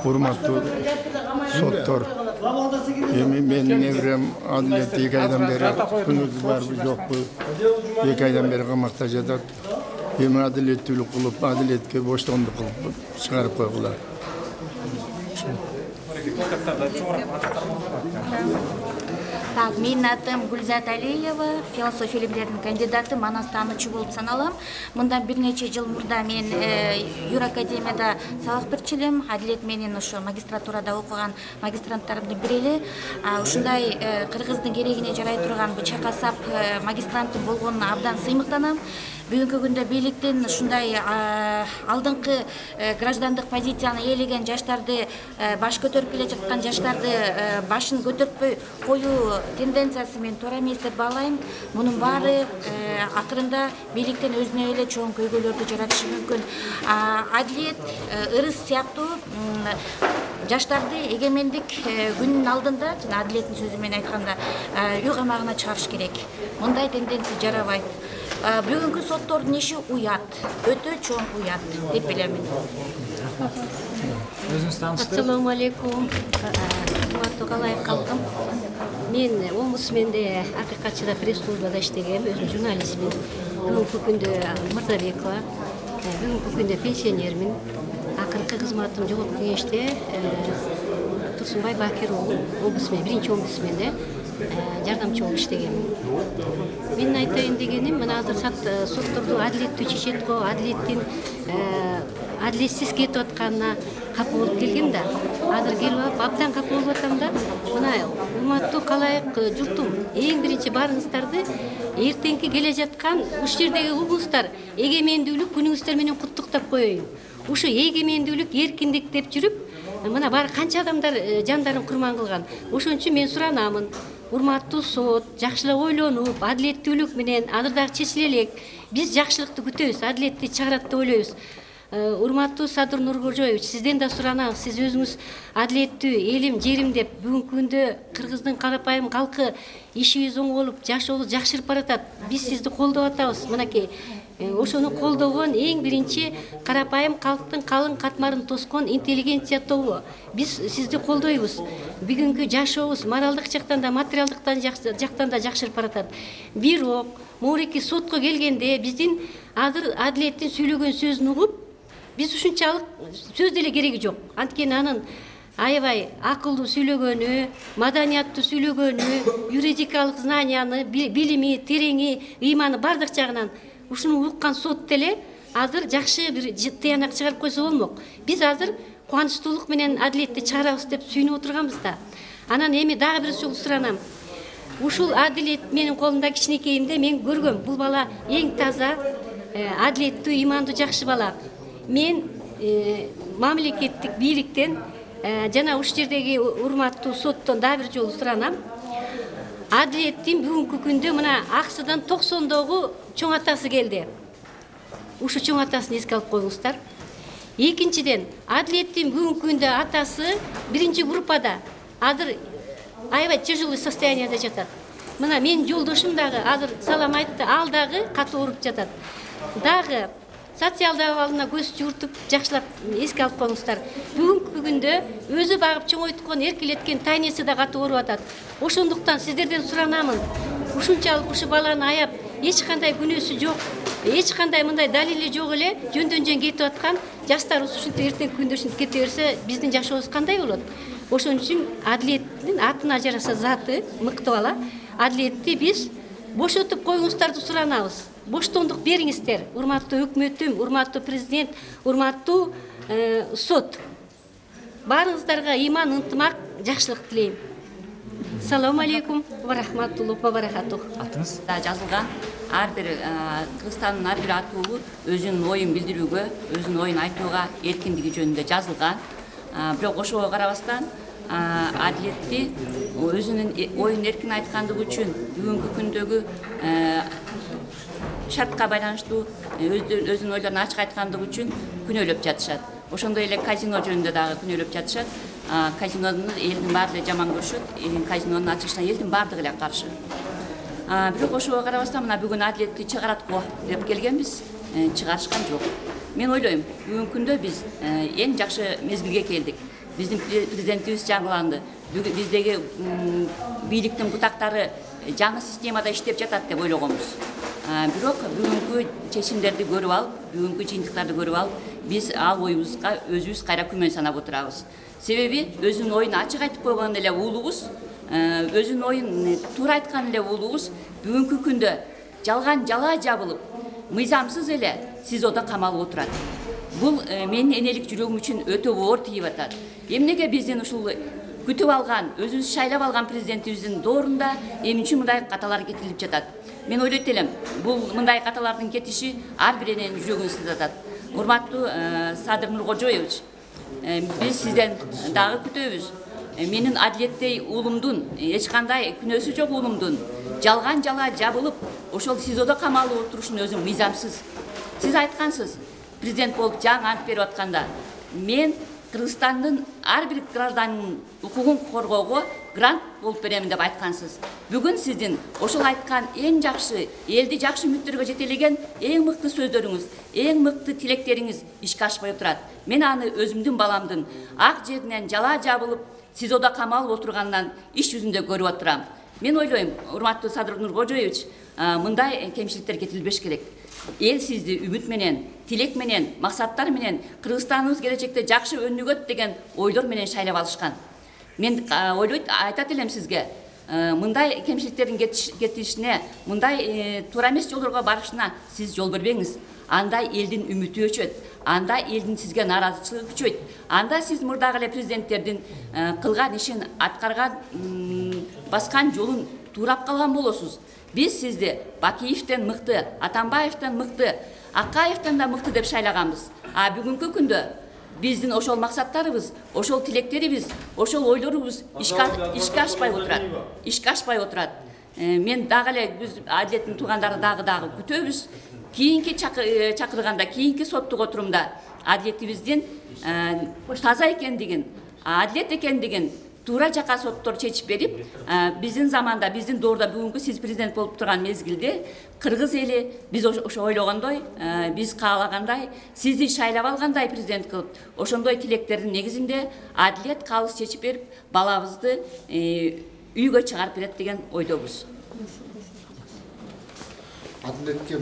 Урматтуу соттор, эми менин неберем Адилет 2 айдан бери күнүбүз барбы жокпу, 2 айдан бери камакта жатат. Эми адилеттүүлүк кылып, адилетке боштондук кылып чыгарып койгула. Так, менин атым Гүлзат Алиева, философия илимдеринин кандидаты, манастануучу болуп саналам. Мындан бир нече жыл мурда мен юракадемияда сабак берчү элем. Адилет менен ошо магистратурада окуган магистранттардын бири эле. Ушундай кыргыздын керегине жарай турган бу чакасап магистрантым болгонуна абдан сыймыктанам. Бүгүнкү күндө бийликтин ушундай алдыңкы граждандык позицияны ээлеген жаштарды, баш көтөрүп келе жаткан жаштарды башын көтөрпөй коюу тенденциясы мен туура эмес деп баалайм. Мунун баары акырында бийликтен өзүнө эле чоң көйгөйлөрдү жаратышы мүмкүн. Адилет ырыс сыяктуу жаштарды эгемендик күнүнүн алдында, жана Адилеттин сөзү менен айтканда, үй камагына чыгарыш керек. Мындай тенденция жарабайт. Бүгүнкү соттордун иши уят, өтө чоң уят деп билемин. Ассаламу алейкум. Калайык калкым. Мен Омусменде акыйкатчыда пресс-службада иштегем, өзүм журналистмин. Бүгүнкү күндө Мырзабекова, бүгүнкү күндө пенсионермин. Акыркы кызматым жогорку кеңеште Турсунбай Бакир уулу, омбудсмен, биринчи омбудсменде жардамчы болуп иштегенмин. Менин айтайын дегеним, мына азыр сотторду адилеттүү чечет го, адилеттин адилетсиз кетип атканына капа болуп келгем да. Азыр келип алып абдан капа болуп атам да. Мына урматтуу калайык журтум, эң биринчи баарыңыздарды эртеңки келе жаткан ушул жердеги угуңуздар эгемендүүлүк күнүңүздөр менен куттуктап коеюн. Ушу эгемендүүлүк, эркиндик деп жүрүп, мына баары канча адамдар жандарын курман кылган. Ошон үчүн мен суранамын, урматтуу сот, жакшылап ойлонуп, адилеттүүлүк менен азыр дагы чечиле элек. Биз жакшылыкты күтөбүз, адилетти чыгарат деп ойлойбуз. Урматтуу Садыр Нуркожоевич, сизден да суранабыз. Сиз өзүңүз адилеттүү элим, жерим деп бүгүнкү күндө кыргыздын карапайым калкы ишибиз оң болуп, жашообуз жакшырып баратат. Биз сизди колдоп атабыз. Мынакей ошону колдогон эң биринчи карапайым калктын калың катмарын тоскон интеллигенция тобу. Биз сизди колдойбуз. Бүгүнкү жашообуз моралдык жактан да, материалдык жактан да жакшырып баратат. Бирок могуреки сотко келгенде биздин азыр адилеттин сүйлөгөн сөзүн угуп, биз ушунчалык сөз деле кереги жок. Анткени анын аябай акылдуу сүйлөгөнү, маданияттуу сүйлөгөнү, юридикалык знанияны, билими, тереңи, ыйманы бардык жагынан ушуну уккан сот деле азыр жакшы бир тыянак чыгарып койсо болмок. Биз азыр кубанычтуулук менен адилетти чыгарабыз деп сүйүнүп отурганбыз да. Анан эми дагы бир жолу суранам. Ушул адилет менин колумда кичинекейимде мен көргөм. Бул бала эң таза, адилеттүү, ыймандуу, жакшы бала. Мен мамлекеттик бийликтен жана ушул жердеги урматтуу соттон дагы бир жолу суранам. Адилеттин бүгүнкү күндө мына аксыдан 90догу чоң атасы келди. Ушу чоң атасын эске алып коюңуздар. Экинчиден, адилеттин бүгүнкү күндө атасы биринчи группада азыр аябай тяжелый состоянияда жатат. Мына менин жолдошум дагы азыр салам айтты, ал дагы катуу ооруп жатат. Дагы социалдык абалына көз жууртуп, жакшылап эске алып коюңуздар. Бүгүнкү күндө өзү багып чоңойткон, эркелеткен тайнеси да катуу ооруп атат. Ошондуктан сиздерден суранамын. Ушунчалык ушу баланы аяп, эч кандай күнөөсү жок, эч кандай мындай далили жок эле жөндөн-жөн кетип аткан жаштарыбыз ушинтип эртеңки күндө ушинтип кете берсе, биздин жашообуз кандай болот? Ошон үчүн адилеттин атына жараша заты мыкты бала. Адилетти биз бошотуп коюңуздарды суранабыз. Боштондук бериңиздер. Урматтуу өкмөтүм, урматтуу президент, урматтуу сот. Баарыңыздарга ыйман, ынтымак, жакшылык тилейм. Салам алейкум ва рахматуллахи ва баракатух. Атыңыз жазылган ар бир Кыргызстандын ар бир атуулу өзүнүн оюн билдирүүгө, өзүнүн оюн айтууга эркиндиги жөнүндө жазылган. Бирок ошого карабастан адилетти өзүнүн оюн эркин айткандыгы үчүн бүгүнкү күндөгү шартка байланыштуу өзүнүн ойлорун ачык айткандыгы үчүн күнөөлөп жатышат. Ошондой эле казино жөнүндө дагы күнөөлөп жатышат. Казинонун элдин баары жаман көрүшөт, казинонун ачылышына элдин баардыгы эле каршы. Бирок ошого карабастан мына бүгүн адилетти чыгарат го деп келгенбиз, чыгарышкан жок. Мен ойлойм, бүгүнкү күндө биз эң жакшы мезгилге келдик. Биздин президентибиз жаңыланды. Биздеги бийликтин бутактары жаңы системада иштеп жатат деп ойлогонбуз. Бирок бүгүнкү чечимдерди көрүп алып, бүгүнкү жыйынтыктарды көрүп алып, биз ал оюбузга өзүбүз кайра күмөн санап отурабыз. Себеби өзүнүн оюн ачык айтып койгон эле уулубуз, өзүнүн оюн туура айткан эле уулубуз бүгүнкү күндө жалган жала жабылып, мыйзамсыз эле СИЗОдо камалып отурат. Бул менин энелик жүрөгүм үчүн өтө оор тийип атат. Эмнеге биздин ушул күтүп алган, өзүбүз шайлап алган президентибиздин доорунда эмне үчүн мындай каталар кетилип жатат? Мен ойлойт элем, бул мындай каталардын кетиши ар бир эненин жүрөгүн сыздатат. Урматтуу Садыр Нуркожоевич, биз сизден дагы күтөбүз. Менин адилеттей уулумдун, эч кандай күнөөсү жок уулумдун жалган жала жабылып, ошол СИЗОдо камалып отурушун өзү мыйзамсыз. Сиз айткансыз, президент болуп жаңы ант берип атканда, мен Кыргызстандын ар бир гражданынын укугун коргоого грант болуп беремин деп айткансыз. Бүгүн сиздин ошол айткан эң жакшы, элди жакшы үмүттөргө жетелеген эң мыкты сөздөрүңүз, эң мыкты тилектериңиз ишке ашпай отурат. Мен аны өзүмдүн баламдын ак жеринен жала жабылып, СИЗОдо камалып отургандан иш жүзүндө көрүп отурам. Мен ойлойм, урматтуу Садыр Нуркожоевич, мындай кемчиликтер кетилбеш керек. Эл сизди үмүт менен, тилек менен, максаттар менен Кыргызстаныбыз келечекте жакшы өнүгөт деген ойлор менен шайлап алышкан. Мен айтат элем сизге, мындай кемчиликтердин кетишине, мындай туура эмес жолдорго барышына сиз жол бербеңиз. Анда элдин үмүтү өчөт, анда элдин сизге нааразычылыгы күчөйт. Анда сиз мурдагы эле президенттердин кылган ишин, аткарган, баскан жолун туурап калган болосуз. Биз сизди Бакиевден мыкты, Атамбаевден мыкты, Акаевден да мыкты деп шайлаганбыз. Бүгүнкү күндө биздин ошол максаттарыбыз, ошол тилектерибиз, ошол ойлорубуз ишке ашпай отурат. Ишке ашпай отурат. Мен дагы эле биз адилеттин туугандары дагы күтөбүз. Кийинки чакырганда, кийинки соттук отурумда адилетибиздин таза экендигин, адилет экендигин туура жака соттор чечип берип, биздин заманда, биздин доорда бүгүнкү сиз президент болуп турган мезгилде кыргыз эли биз ошо ойлогондой, биз каалагандай, сизди шайлап алгандай президент кылып, ошондой тилектердин негизинде адилет калыс чечип берип, балабызды үйгө чыгарып берет деген ойдобуз. Адилетке